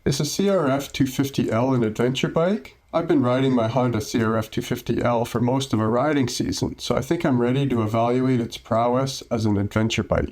Is a CRF 250L an adventure bike? I've been riding my Honda CRF 250L for most of a riding season, so I think I'm ready to evaluate its prowess as an adventure bike.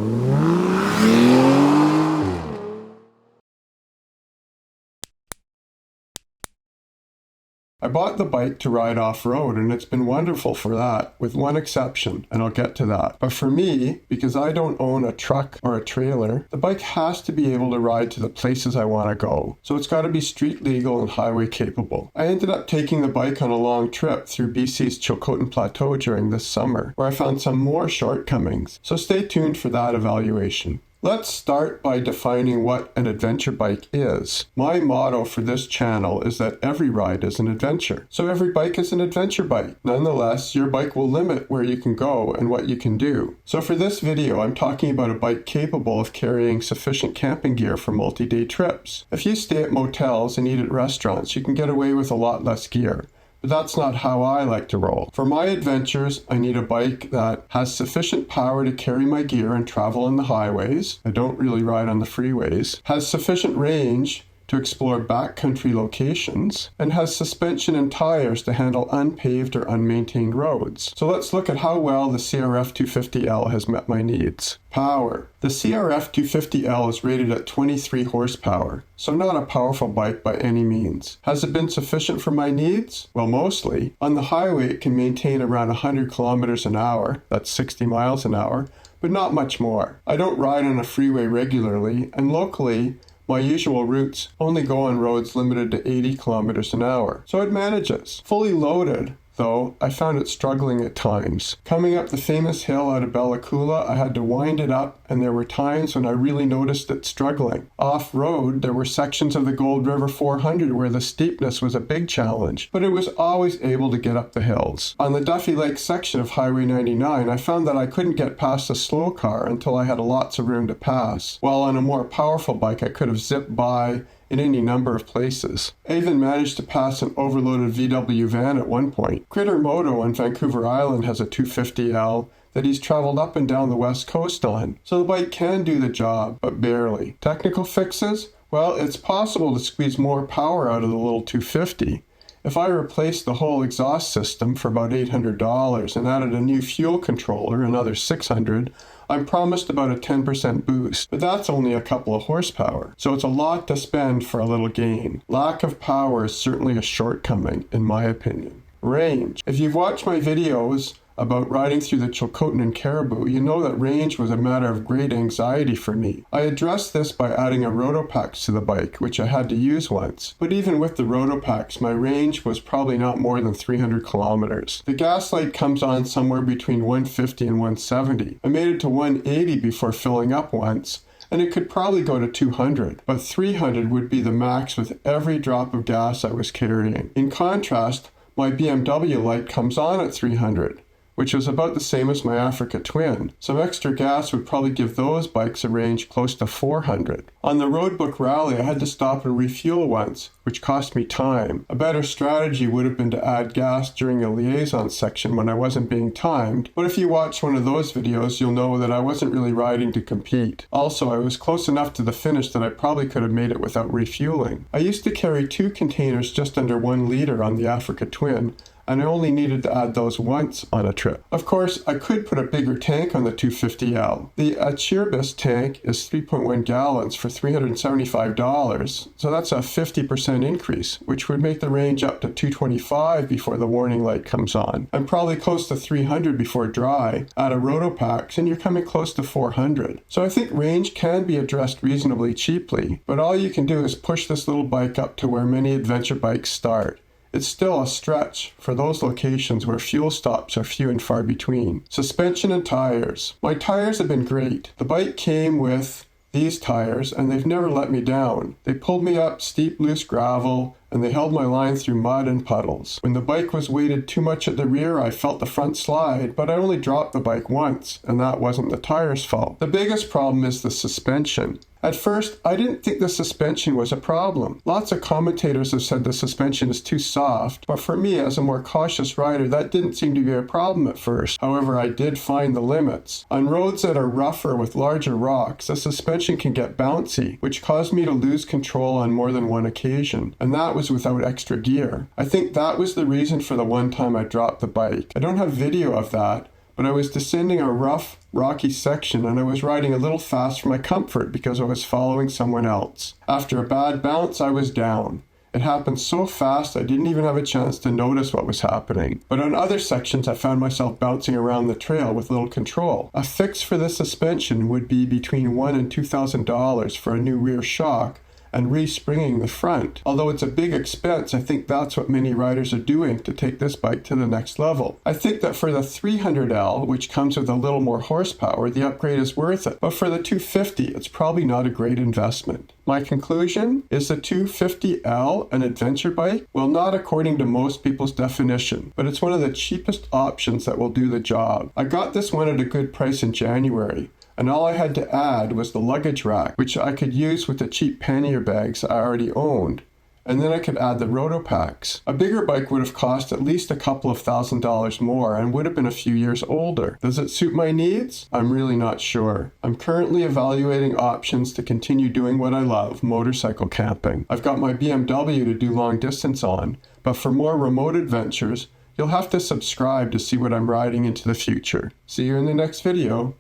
I bought the bike to ride off-road, and it's been wonderful for that, with one exception, and I'll get to that. But for me, because I don't own a truck or a trailer, the bike has to be able to ride to the places I want to go. So it's got to be street legal and highway capable. I ended up taking the bike on a long trip through BC's Chilcotin Plateau during this summer, where I found some more shortcomings. So stay tuned for that evaluation. Let's start by defining what an adventure bike is. My motto for this channel is that every ride is an adventure. So every bike is an adventure bike. Nonetheless, your bike will limit where you can go and what you can do. So for this video, I'm talking about a bike capable of carrying sufficient camping gear for multi-day trips. If you stay at motels and eat at restaurants, you can get away with a lot less gear. But that's not how I like to roll. For my adventures, I need a bike that has sufficient power to carry my gear and travel on the highways. I don't really ride on the freeways. Has sufficient range to explore backcountry locations, and has suspension and tires to handle unpaved or unmaintained roads. So let's look at how well the CRF 250L has met my needs. Power. The CRF 250L is rated at 23 horsepower, so not a powerful bike by any means. Has it been sufficient for my needs? Well, mostly. On the highway, it can maintain around 100 kilometers an hour, that's 60 miles an hour, but not much more. I don't ride on a freeway regularly, and locally, my usual routes only go on roads limited to 80 kilometers an hour, so it manages. Fully loaded, though, I found it struggling at times. Coming up the famous hill out of Bella Coola, I had to wind it up, and there were times when I really noticed it struggling. Off-road, there were sections of the Gold River 400 where the steepness was a big challenge, but it was always able to get up the hills. On the Duffy Lake section of Highway 99, I found that I couldn't get past a slow car until I had lots of room to pass, while on a more powerful bike I could have zipped by in any number of places. I even managed to pass an overloaded VW van at one point. Critter Moto on Vancouver Island has a 250L that he's traveled up and down the west coast on. So the bike can do the job, but barely. Technical fixes? Well, it's possible to squeeze more power out of the little 250. If I replaced the whole exhaust system for about $800 and added a new fuel controller, another $600, I'm promised about a 10% boost, but that's only a couple of horsepower, so it's a lot to spend for a little gain. Lack of power is certainly a shortcoming, in my opinion. Range. If you've watched my videos about riding through the Chilcotin and Caribou, you know that range was a matter of great anxiety for me. I addressed this by adding a Rotopax to the bike, which I had to use once. But even with the Rotopax, my range was probably not more than 300 kilometers. The gas light comes on somewhere between 150 and 170. I made it to 180 before filling up once, and it could probably go to 200, but 300 would be the max with every drop of gas I was carrying. In contrast, my BMW light comes on at 300. Which was about the same as my Africa Twin. Some extra gas would probably give those bikes a range close to 400. On the roadbook rally, I had to stop and refuel once, which cost me time. A better strategy would have been to add gas during a liaison section when I wasn't being timed, but if you watch one of those videos, you'll know that I wasn't really riding to compete. Also, I was close enough to the finish that I probably could have made it without refueling. I used to carry 2 containers just under 1 liter on the Africa Twin, and I only needed to add those once on a trip. Of course, I could put a bigger tank on the 250L. The Achirbis tank is 3.1 gallons for $375, so that's a 50% increase, which would make the range up to 225 before the warning light comes on, and probably close to 300 before dry. Add a Rotopax, and you're coming close to 400. So I think range can be addressed reasonably cheaply, but all you can do is push this little bike up to where many adventure bikes start. It's still a stretch for those locations where fuel stops are few and far between. Suspension and tires. My tires have been great. The bike came with these tires and they've never let me down. They pulled me up steep loose gravel and they held my line through mud and puddles. When the bike was weighted too much at the rear, I felt the front slide, but I only dropped the bike once, and that wasn't the tire's fault. The biggest problem is the suspension. At first, I didn't think the suspension was a problem. Lots of commentators have said the suspension is too soft, but for me, as a more cautious rider, that didn't seem to be a problem at first. However, I did find the limits. On roads that are rougher with larger rocks, the suspension can get bouncy, which caused me to lose control on more than one occasion, and that was without extra gear. I think that was the reason for the one time I dropped the bike. I don't have video of that, but I was descending a rough, rocky section and I was riding a little fast for my comfort because I was following someone else. After a bad bounce, I was down. It happened so fast I didn't even have a chance to notice what was happening. But on other sections I found myself bouncing around the trail with little control. A fix for the suspension would be between $1,000 and $2,000 for a new rear shock and re-springing the front. Although it's a big expense, I think that's what many riders are doing to take this bike to the next level. I think that for the 300L, which comes with a little more horsepower, the upgrade is worth it. But for the 250, it's probably not a great investment. My conclusion is the 250L an adventure bike? Well, not according to most people's definition, but it's one of the cheapest options that will do the job. I got this one at a good price in January, and all I had to add was the luggage rack, which I could use with the cheap pannier bags I already owned. And then I could add the rotopacks. A bigger bike would have cost at least a couple of $1,000s more and would have been a few years older. Does it suit my needs? I'm really not sure. I'm currently evaluating options to continue doing what I love, motorcycle camping. I've got my BMW to do long distance on, but for more remote adventures, you'll have to subscribe to see what I'm riding into the future. See you in the next video.